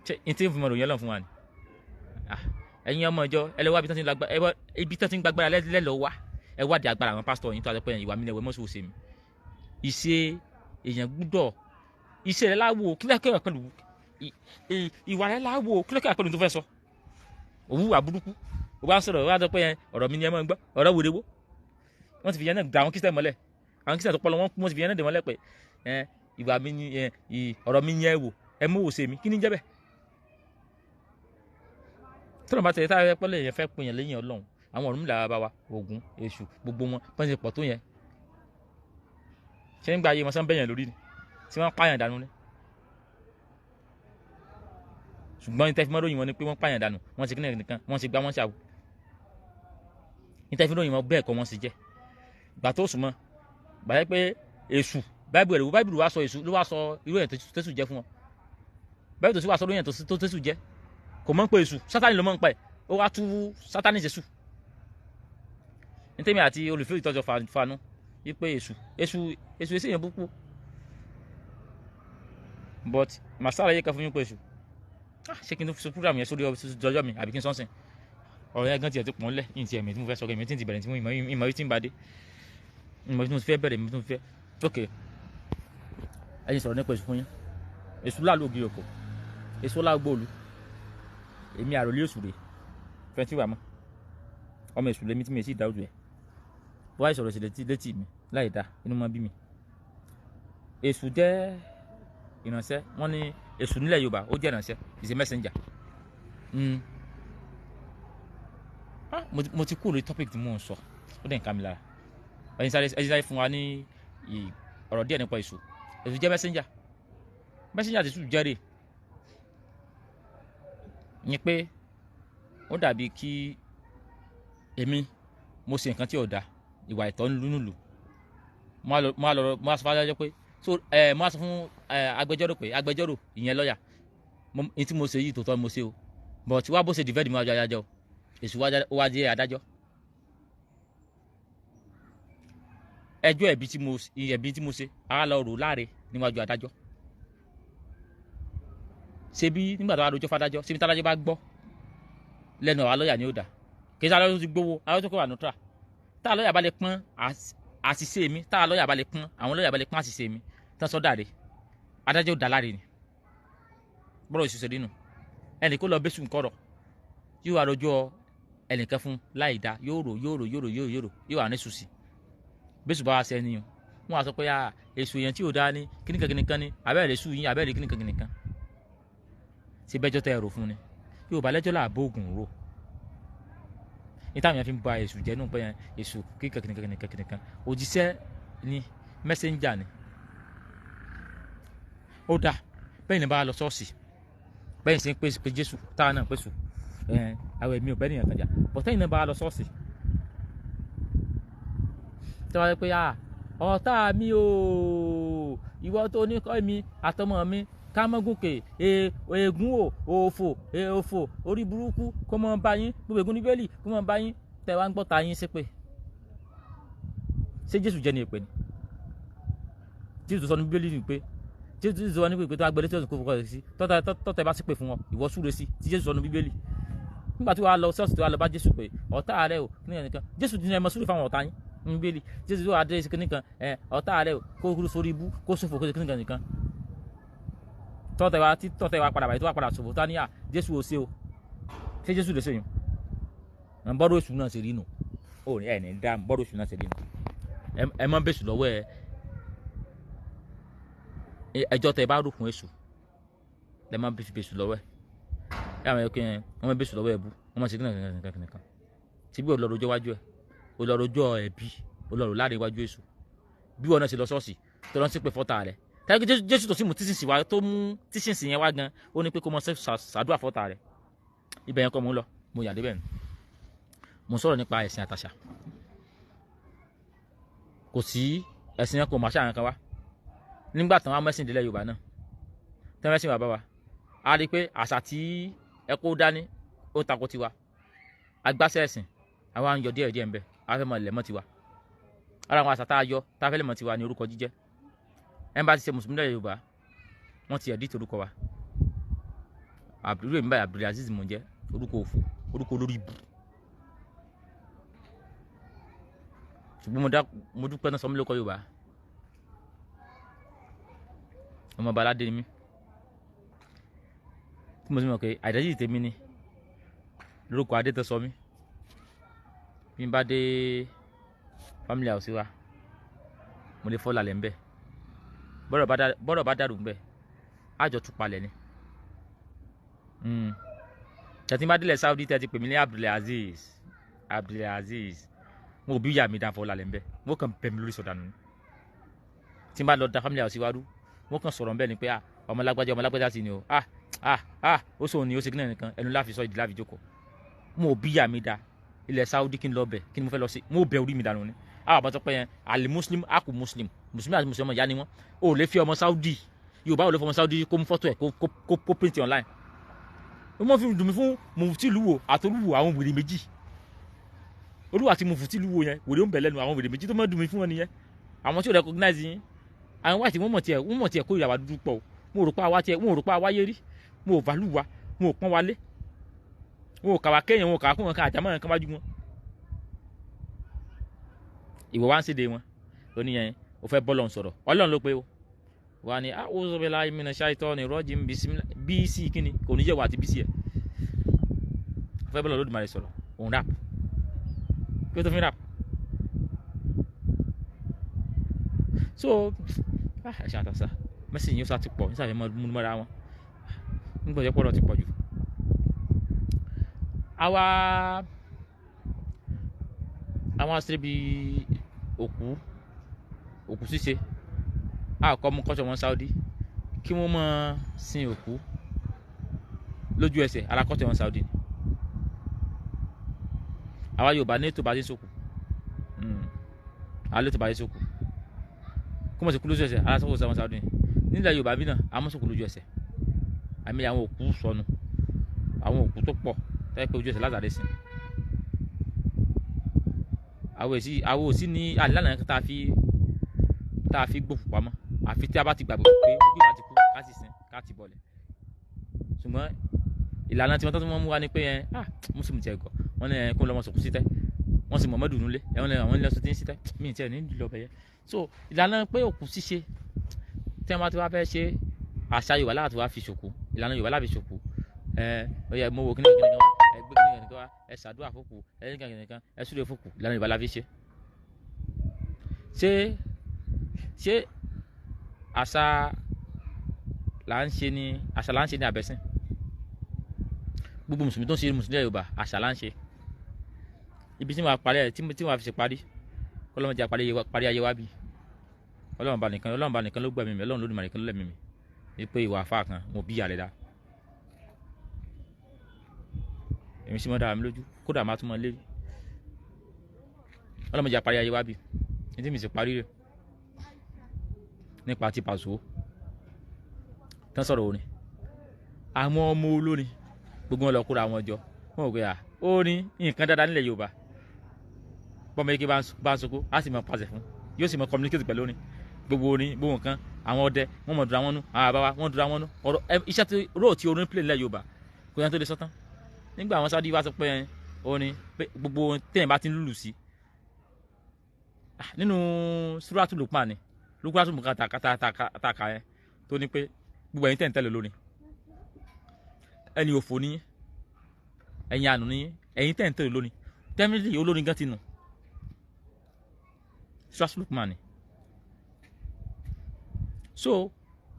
ṣé n tí ń fi mọ̀ ròyìn ọlọ́run fún wa ni ẹ̀yin ọmọ ìjọ ẹlẹ́wà ibi tó ti ń gbàgbára lẹ́lọ́ wá ẹ wádìí agbára àwọn pásítọ̀ yín tó àti pé ìwà mi lẹ́wọ̀ mọ́sowó ṣe mi ìṣe èèyàn gbúdọ̀ ìṣe rẹ̀ láwo kílẹ̀kẹ́ pẹ̀lú ìwà rẹ̀ láwo kílẹ̀kẹ́ pẹ̀lú tó fẹ́ sọ òwú àbúrúkú ó bá ń sọ̀rọ̀ wá sọ pé ọ̀rọ̀ mi ni ẹ máa ń gbọ́ ọ̀rọ̀ wòdewo wọ́n ti fi yẹn náà da àwọn kírísítẹ̀ mọ́lẹ̀ àwọn kírísítẹ̀ tó pọ̀ lọ wọ́n ti fi yẹn náà dè mọ́lẹ̀ pé ìwà mi ni ọ̀rọ̀ mi yẹn wò ẹ mú wò ṣe mi kí ni jẹ́ bẹ́ẹ̀ tọ́lọ̀ bá tẹ̀lé táwọn ẹ̀pẹ́ lẹ́yìn fẹ́ pin yẹn lẹ́yìn ọlọ́run àwọn ọ̀run mìíràn bá wa Ògún Èṣù gbogbo wọn bọ́n ṣe pọ̀ tó yẹn ṣé nígbà ayé wọn sọ ń bẹ̀yàn lórí ni tí wọ́n pààyàn dànù ni ṣùgbọ́n ní tẹ́fí mọ́ròyìn wọn ni pé wọ́n pààyàn dànù wọ́n ṣe kíni nìkan wọ́n ṣe gbá wọ́n ṣe àwò ní tẹ́fí mọ́ròyìn wọn bẹ́ẹ̀ kọ́ wọ́n ṣe jẹ́ gbà tó sùn mọ́ gbàyẹ́ pé Èṣù báìbùlù wá sọ Èṣù ló wá sọ irú ẹ̀ tẹ́sù jẹ́ fún wọn báìbùlù tó sì wá sọ irú ẹ̀ tó tẹ́sù jẹ́ kò mọ̀ ń pè Èṣù Sátánì ló mọ̀ ń pa ẹ̀ ó wá tú Sátánì Jésù ní tèmi àti olùfẹ́ ìtọ́jọ fanu wípé Èṣù èèyàn púpọ̀ but màsára yẹ ká fún yín pé Èṣù ṣé kí n tó fi program yẹn sórí ọjọ́ mi àbí kí n sọ́nsìn ọ̀rọ̀ yẹn gan tiẹ̀ tó pọ̀ ńlẹ̀ yìí ti ẹ̀mí tí mo fẹ́ sọ ẹ̀mí tí n ti bẹ̀rẹ̀ tí mo ìmọ̀ tí n bá dé ìmọ̀ tí mo fẹ́ bẹ̀rẹ̀ ìmọ̀ tí mo fẹ́ ok ẹ̀yin sọ̀rọ̀ nípa Èṣù fún yín Èṣù láàlú ògiri òkò Èṣù láàgbóòlù èmi àròlé Èṣù rè fẹ́ntì wà mọ́ ọmọ Èṣù lèmi tí mi sì dáwùjọ ẹ̀ wáyé sọ̀rọ̀ sí létí mi láì dá inú mọ́ bí mi Èṣù jẹ́ ìránṣẹ́ wọ́n ní Èṣù nílẹ̀ Yorùbá ó jẹ́ ìránṣẹ́ is a messenger mo ti kúrò lórí topic tí mò ń sọ ó dẹ̀ ń ká mi lára ẹ̀yin sáré fún wa ní ọ̀rọ̀ díẹ̀ nípa Èṣù jẹ́ messenger ti sùn jẹ́rè ni pé ó dàbí kí èmi mo ṣe nǹkan tí ò da ìwà ìtọ́ nílùú mo á sọ fún adájọ́ pé mo á sọ fún agbẹjọ́rò pé agbẹjọ́rò ìyẹn lọ́ọ̀yà ní tí mo ṣe yìí tòótọ́ mo ṣe o but wá bó ṣe dìfẹ́ẹ̀dì mi wájú adájọ́ Èṣù wá jẹ́ adájọ́ ẹjọ́ ẹ̀bí tí mo ṣe ara lọ rò láre níwájú adájọ́ ṣebí nígbà tó wá rojọ́ fádájọ́ ṣebí tádájọ́ bá gbọ́ lẹ́nu àwọn lọ́ọ̀yà ni ó dà kì í sáré tó ti gbowó àwọn tó kọ́ wà nùtúrà tá lọ́ọ̀yà bá lè pọ́n àṣìṣe mi tá lọ́ọ̀yà bá lè pọ́n àwọn lọ́ọ̀yà bá lè pọ́n àṣìṣe mi tán sọ́dà rè adájọ́ dà láre ni bọ́rọ̀ Èṣù ṣe nínú ẹnì kó lọ bẹ́sùn kọ̀rọ̀ yóò wá rojọ́ ẹnìkan fún láì dá yóò wà ní sùsì bẹ́sùn bá wá ṣe ẹni o wọ́n á sọ pé Èṣù èèyàn tí ò dá ní kíníkan ní abẹ́rẹ́ Èṣù yín abẹ́rẹ́ kíníkan ṣe bẹ́jọ́ tẹ́ ẹ̀rọ fún ni yóò bá lẹ́jọ́ làbó ògùn rò ní táwọn yẹn fi ń ba Èṣù jẹ́ nù pé Èṣù kíníkan òjíṣẹ́ ni mẹ́sẹ̀njà ni ó dà bẹ́ẹ̀ ni bá lọ ṣọ́ọ̀ṣì bẹ́ẹ̀ sì ń pè Jésù táwọn náà pèsè àwọn ẹ̀mí ò bẹ́ẹ̀ nìyẹn kan jà bọ́tẹ́yìn náà bá lọ ṣọ́ọ̀ṣì tí wọ́n á pé ọ̀tá mi o ìwọ tó ní kọ́ mi àtọmọ mi ká mọ́ gòkè ègún òfò orí burúkú kó mọ́ bá yín gbogbo ègún níbẹ̀lì kó mọ́ bá yín tẹ̀ wá ń gbọ́ ta yín ṣépè ṣé Jésù jẹ́ ní èpè ni Jésù tó sọ ní Bíbélì ni pé Jésù tó sọ ní pé tó agbẹ́lẹ́ tí ó sì kó fọkọ̀ sí tọ́tẹ̀ bá ṣépè fún wọn ìwọ súre sí tí Jésù sọ ní Bíbélì nígbà tí wàá lọ ṣọ́ọ̀ṣì tó wàá lọ bá Jésù pé ọ̀tá rẹ o nìkan Jésù ti ní ẹ mọ súre fáwọn ọ̀tá yín ní Bíbélì Jésù tó wàá dé sí kíníkan ọ̀tá rẹ o kó kúrú sórí ibú kó ṣòfò kó ṣe kíníkan nìkan tọ́tẹ̀ wa padà báyìí tó wà padà ṣòfò tó ní Jésù ò ṣe o ṣé Jésù lè ṣe yun bọ́dọ̀ Èṣù náà ṣe rí nù ó ní ẹ̀ ní dá bọ́dọ̀ Èṣù náà ṣe rí nù ẹ mọ́ bẹ́sù lọ́wọ́ ẹjọ́ tẹ bá rò fún Èṣù lẹ mọ́ bẹ́sù lọ́wọ́ ẹ àwọn ẹ̀kọ́ yẹn wọ́n mọ́ bẹ́sù lọ́wọ́ ẹ̀bú wọ́n mọ́ ṣe kíníkan tí bí olórojọ́ wájú ẹ̀ olórojọ́ ẹ̀bí olóró láàrin iwájú Èṣù bí wọn náà ṣe lọ ṣọ́ọ̀ṣì tó lọ́n sí pé fọ́tà rẹ̀ tàbí Jésù tó sì mú tíṣìnsì wá tó mú tíṣìnsì yẹn wá gan ó ní pé kó mọ ṣàdúrà fọ́tà rẹ̀ ibẹ̀ yẹn kọ́ mo ń lọ mo yà débẹ̀ nù mo sọ̀rọ̀ nípa ẹ̀sìn àtàṣà kò sí ẹ̀sìn yẹn kò máa ṣàyàn kan wá nígbà tán wá mẹ́sìn ìdílé Yorùbá náà tẹ́lẹ̀ sí bàbá wa a rí i pé àṣà tí ẹ kó dání ó tako tiwa agbáṣẹ́ ẹ̀sìn àwa ń yọ díẹ̀ ń bẹ a fẹ́ mọ ilẹ̀ mọ́ tiwa ara àwọn àṣà tá a yọ tá a fẹ́ lè mọ́ tiwa ní orúkọ jíjẹ́ ẹ̀ ń bá ti ṣe mùsùlùmí lẹ́yìn Yorùbá wọ́n ti ẹ̀dí torúkọ wa àbúrò mi báyìí Abdulaziz mò ń jẹ́ orúkọ òfò orúkọ olórí ibù ṣùgbọ́n mo dúpẹ́ náà sọmí lóko Yorùbá ọmọ ọba aládé ni mí tí mo sì mọ̀ pé àìdájí tèmi ni lórúkọ adé tó sọ mí bí n bá dé family house wa mo lè fọ́ lálẹ́ ń bẹ̀ bọ́rọ̀ bá dàrú ń bẹ̀ àjọ tún palẹ̀ ni tẹ̀tí bá délẹ̀ Saudi tẹ̀tí pè mí ní Abdulaziz mo ò bí ìyá mi dá fọ́ lálẹ́ ń bẹ̀ mo kàn bẹ̀ mí lórí sọ̀dánù ni tí n bá lọ da family house wa rú mo kàn sọ̀rọ̀ ń bẹ̀ ni pé ọmọ lágbájá sí ni o ó sọ ni ó ṣe kí náà nìkan ẹnu láfi sọ ìdí láfi jókòó mo ò bí ìyá mi dá ilẹ̀ Saudi kí n lọ bẹ̀ kí ni mo fẹ́ lọ sí mo bẹ̀ orí mi dànù ni àwọn àbátọ́ pé yẹn àlè muslim àkù muslim mùsùlùmí àti mùsùlùmí ìyá ni wọ́n ò lè fi ọmọ Saudi Yorùbá ò lè fi ọmọ Saudi kó mú fọ́tò ẹ̀ kó print online ó mọ̀ fi dùn mí fún mufti luwo àtolúwo àwọn wèrè méjì olúwa àti mufti luwo yẹn wèrè ń bẹ̀ lẹ́nu àwọn wèrè méjì tó mọ̀ dùn mí fún wọn nìyẹn àwọn tí ò recognize yín àwọn wáìtì wọ́n mọ̀ tiẹ̀ kó ìyàwó dúdú pọ̀ o mo rò pa àwa yé rí mo ò value wa mo ò pọ́n wa lé mo ò kàwá kéèyàn mo ò kàwá kún wọn kan àjàmọ́ nǹkan wájú wọn ìwọ wá ń ṣèdè wọn lónìí yẹn o fẹ́ bọ́lọ̀ ń sọ̀rọ̀ Ọlọ́run ló pé o wà ní a'udhu billahi minash shaitani rajim bíìsì kíni kò ní jẹ́ wà àti bíìsì ẹ̀ o fẹ́ bọ́lọ̀ Olódùmarè sọ̀rọ̀ òun rap kí o tó fi rap so ẹ ṣe àtàṣà mẹ́sìn yìí ó sá ti pọ̀ nísàfẹ́ mú mọ́ra wọn nígbà tó pọ̀rọ̀ ti pọ̀ jù àwọn àṣírí bíi òkú ṣíṣe àkọ́ mú kọ́ṣọ́ wọn Saudi kí wọ́n máa sin òkú lójú ẹsẹ̀ alákọ́ṣọ́ wọn Saudi àwa Yorùbá ní ètò bá ṣe sókù alẹ́ tó bá ṣe sókù kó mọ̀ sí kú lójú ẹsẹ̀ alákọ́ṣọ́ wọn Saudi nílẹ̀ Yorùbá bí náà àmọ́ sókù lójú ẹsẹ̀ àmì àwọn òkú sọnù àwọn òkú tó pọ̀ tẹ́ pé ojú ẹsẹ̀ látàrí sí àwọn òsì ní àlànà tá a fi gbòfò pamọ́ àfi tí a bá ti gbàgbọ́ pé bí ìbá ti kú ká sì sin ká ti bọ̀lẹ̀ ṣùgbọ́n ìlànà tí wọ́n tó wọ́n mú wa ni pé mùsùlùmí tiẹ̀ gọ̀ wọ́n ní kó lọ́mọ sọ̀kú sí tẹ́ wọ́n sì Muhammadu nulẹ̀ ẹ̀wọ̀n àwọn ilé ọ̀sán tí ń sí tẹ́ mí tiẹ̀ ní ìlú ọbẹ̀ yẹn so ìlànà pé òkú ṣíṣe tí wọ́n bá ti wá fẹ́ ṣe àṣà Yorùbá láti wá fi ṣòkú ìlànà Yorùbá láti ṣòkú ó yẹ mo wò kíni kan wá ẹgbẹ́ kíni kan wá ẹ ṣàdúrà fòkù ẹ ní kan ẹ súre fòkù ìlànà Yorùbá láti ṣe ṣé àṣà là ń ṣe ní abẹ́sìn gbogbo mùsùlùmí tó ń ṣe mùsùlùmí Yorùbá àṣà là ń ṣe ibi tí wọ́n parí ẹ̀ tí wọ́n fi ṣe parí kọ́lọ́mọ jẹ́ parí ayé wa bí Ọlọ́run bá nìkan ló gbẹ̀mí mi Ọlọ́run Olódùmarè nìkan ló lẹ̀mí mi wípé ìwà àfáà kan mo bí ìyá rẹ̀ dá èmi sì mọ́ dára mi lójú kódà máa tún mọ́ lérí Ọlọ́run jẹ́ parí ayé wa bí ní tí mi sì parí rẹ̀ nípa ti Paso tán sọ̀rọ̀ orin àwọn ọmọ olórin gbogbo wọn lọ kóra àwọn ọjọ́ wọn ò gbé orin nǹkan dáadáa nílẹ̀ Yorùbá bọ́mọ ike bá ń soko á sì mọ pàṣẹ fún yóò sì mọ communicate pẹ̀lú orin gbogbo orin gbogbo nǹkan àwọn ọdẹ wọn mọ dura wọn nú àwọn àbáwá wọn dura wọn nú ọ̀rọ̀ iṣẹ́ tí róò tí orin play nílẹ̀ Yorùbá kò yẹn tó lè sọ tán nígbà àwọn Saudi wá sọ pé orin pé gbogbo téèyàn bá ti ń lùlù sí nínú Suratu Luqman ni Luqman mú kàtàkà yẹn tó ní pé gbogbo ẹ̀yin tẹ̀ ń tẹ̀lé lónìí ẹni òfò ní ẹ̀yin àánú ní ẹ̀yin tẹ̀ ń tẹ̀lé lónìí tẹ́mílì olórin gan ti nù Suratu Luqman ni so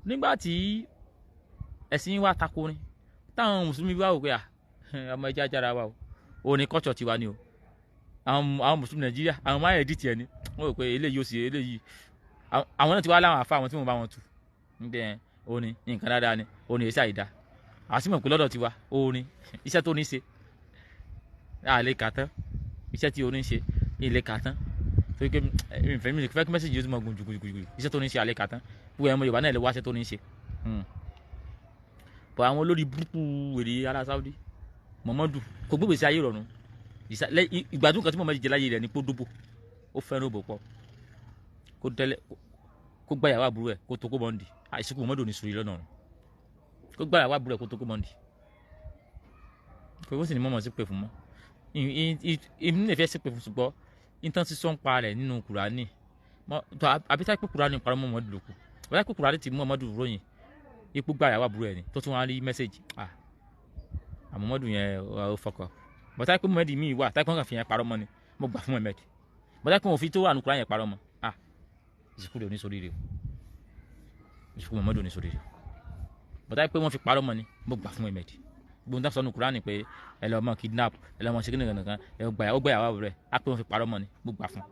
nígbà tí ẹ̀sìn wa takorin táwọn mùsùlùmí wá wò pé ọmọ ẹja jára wa o òní kọ́ṣọ̀ tiwa ni o àwọn mùsùlùmí Nàìjíríà àwọn máa ẹ̀dí tiẹ̀ ni wọ́n rò pé eléyìí ó sì eléyìí àwọn náà ti wá láwọn àfa àwọn tí mo bá wọn tù níbẹ̀ òní nǹkan dáadáa ni òní èsì àìdá àsìmọ̀ pé lọ́dọ̀ tiwa òní iṣẹ́ tó ní ṣe àlè kà tán iṣẹ́ tí òní ṣe ilé kà tán torí pé ìfẹ́ mi fẹ́ kí mẹ́sàgì yóò ti mọ̀ gùn jùgùjùgùjù iṣẹ́ tó ní ṣe àlè kà tán gbogbo ẹ̀mọ Yorùbá náà lè wá iṣẹ́ tó ní ṣe bọ̀ àwọn olórí burúkú wèrè ará Saudi Muhammadu kò gbé gbèsè ayé rọrùn ìgbádùn kan tí Muhammadu jẹ láyé rẹ̀ ní kó dóbò ó fẹ́ràn òbò pọ̀ kó tẹ́lẹ̀ kó gbá ìyàwó àbúrò ẹ̀ kó tó kó bọ́ǹdì àìsíkú Muhammadu ní sùúrù lọ́nà ọ̀run kó gbá ìyàwó àbúrò ẹ̀ kó tó kó bọ́ǹdì kò sì ní mọ̀mọ́ sí pé fún mọ́ èmi nílẹ̀ fẹ́ sí pé fún ṣùgbọ́n intan ti sọ́n pa rẹ̀ nínú Kùránì àbí táyé pé Kùránì parọ́ mọ́ Muhammadu lóko báyìí pé Kùránì ti mú Muhammadu ròyìn ipò gbá ìyàwó àbúrò ẹ̀ ni tó tún wá rí mẹ́sẹ̀gì Muhammadu yẹn ó fọkọ bọ́tá pé Muhammadu mi wà táyé pé wọ́n kàn fi yẹn parọ́ mọ́ ni mo gbà fún Muhammadu bọ́tá pé wọ́n fi tó wà nù Kùránì yẹn parọ́ mọ́ ìsìnkú rẹ̀ ò ní sórí rẹ̀ ìsìnkú Muhammadu ò ní sórí rẹ̀ bọ́tá pé wọ́n fi parọ́ mọ́ ni mo gbà fún Muhammadu gbogbo nǹkan sọnù Kùránì pé ẹ lọ mọ kidnap ẹ lọ mọ ṣe kíni kankan ẹ gbà ìyàwó rẹ̀ á pé wọ́n fi parọ́ mọ́ ni mo gbà fún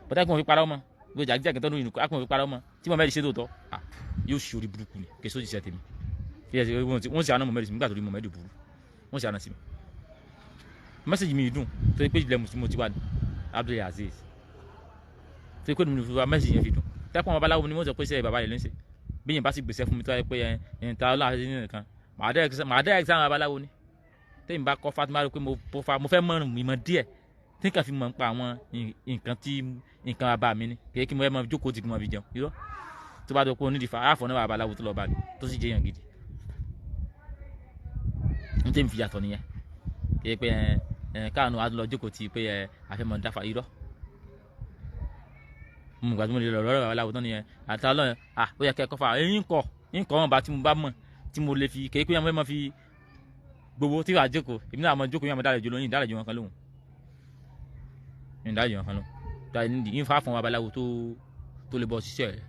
bọ́tá pé wọ́n fi parọ́ mọ́ gbogbo jàgídíjàgí tó ń yìnbọn á pé wọ́n fi parọ́ mọ́ tí Muhammadu ṣe tó tọ́ yóò ṣe orí burúkú ni kèso jìṣẹ́ tèmi wọ́n sì àná Muhammadu sí mi nígbà tó rí Muhammadu burú wọ́n sì àná sí mi mẹ́sẹ̀gì mi dùn tó pé ìjìnlẹ̀ mùsùlùmí ti wà ní Abdul Aziz tó pé mi fi mẹ́sẹ̀gì yẹn fi dùn tẹ́pọ̀ wọn babaláwo ni wọ́n sọ pé sẹ́yìn bàbá yẹn ló ń ṣe bí yẹn bá sì gbèsè fún mi tó yẹ pé ẹ̀yìn ta ọlọ́run àti nìkan màá dẹ́ exam babaláwo ni tẹ́yìn bá kọ́ Fatima rẹ pé mo fẹ́ mọ̀ ìmọ̀ díẹ̀ tí n kàn fi mọ̀ nípa àwọn nǹkan bàbá mi ni kìí kí mo fẹ́ mọ jókòó tì kí mo fi jẹun irọ́ tó bá dọ̀ pé onídìí fa àfọ̀ náà babaláwo tó lọ bá mi tó sì jẹ́ yàn gidi n tẹ́ mi fi yàtọ̀ nìyẹn kìí pé káànù wa lọ jókòó tì pé àfẹ́mọ̀ dáfà irọ́ mo gbà tí mo lè lọ lọ́rọ̀ babaláwo tán nìyẹn àti ọlọ́run ó yẹ kẹ́kọ̀ọ́ fà ẹ̀yìn kọ́ wọn bá tí mo bá mọ̀ tí mo lè fi kìí pé yẹn mọ̀ fi gbogbo tí wàá jókòó èmi náà mọ̀ jókòó yẹn mọ̀ dálejò lóyún dálejò wọn kan lóhùn dálejò wọn kan lóhùn dálejò yín fà fún babaláwo tó lè bọ́ ṣiṣẹ́ rẹ̀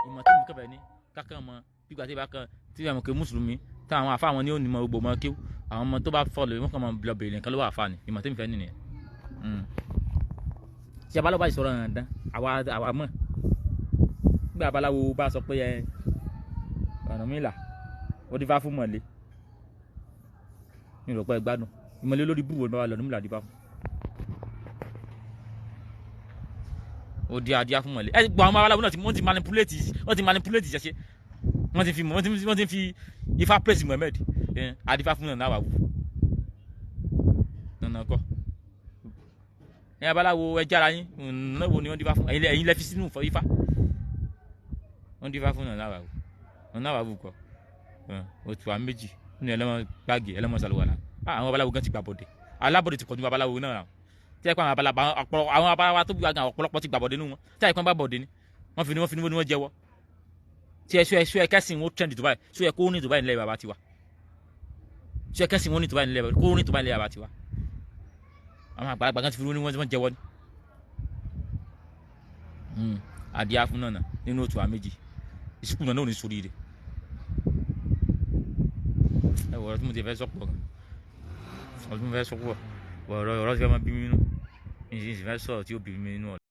ìmọ̀ tí mo kẹ́ bẹ̀ ní kákan mọ gbígbà tí ìbákan tí ìyàmọ̀ kẹ́ mùsùlùmí táwọn àfa àwọn ní ó ní mọ gbogbo mọ kíw àwọn ọmọ tó bá fọlọ̀ wọn kàn mọ lọ bèrè nǹkan ló wà fà ní ìmọ̀ tí mo fẹ́ nìyẹn tí abaláwo bá sọ̀rọ̀ hàn dán àwa mọ̀ nígbà abaláwo bá sọ pé Ọ̀rúnmìlà ó dífá fún mọ̀lẹ́ ní ìrọ̀pẹ́ gbádùn ìmọ̀lẹ́ lórí búwo ni bá wà lọ Ọ̀rúnmìlà dífá fún ó di adíá fún mọ̀lẹ́ gbọ́ àwọn abaláwo náà wọ́n ti manipulate ṣẹṣẹ wọ́n ti fi ifá praise Muhammad adífá fún náà wà wù nànà kọ́ ẹ̀yin abaláwo ẹjẹ́ ara yín náà wo ni wọ́n dífá fún ẹ̀yin lẹ́fi sínú ifá wọ́n dífá fún náà wà wù kọ́ òtù à méjì nínú ẹlẹ́mọ̀ gbági ẹlẹ́mọ̀ sàlùwàlà àwọn babaláwo gan ti gbà bọ̀dẹ̀ alábọ̀dẹ̀ ti kọjú babaláwo náà tí ẹ̀kọ́ àwọn babaláwo tó gbà gan ọ̀pọ̀lọpọ̀ ti gbà bọ̀dẹ̀ nínú wọn tí ẹ̀kọ́ bá bọ̀dẹ̀ ni wọ́n fi ni wọ́n jẹ́wọ́ tí ẹ̀ṣọ́ ẹ̀kẹ́sìn wọn trend Dubai ṣó yẹ kó ní Dubai nílẹ̀ bàbá tiwa ṣó ẹ̀kẹ́sìn wọn ní Dubai nílẹ̀ bàbá tiwa àwọn àgbàlagbà gan ti fi ni wọ́n jẹ́wọ́ ni adìyà fún náà nínú òtù à méjì ìsìnkú náà ò ní sórí rẹ̀ ọ̀rọ̀ tí mo ti fẹ́ sọ́pọ̀ ọ̀rọ̀ tí mo fẹ́ sọ́pọ̀ ọ̀rọ̀ tí fẹ́ máa bí mi nínú ìsìn fẹ́ sọ̀rọ̀ tí ó bí mi nínú ọ̀rọ̀.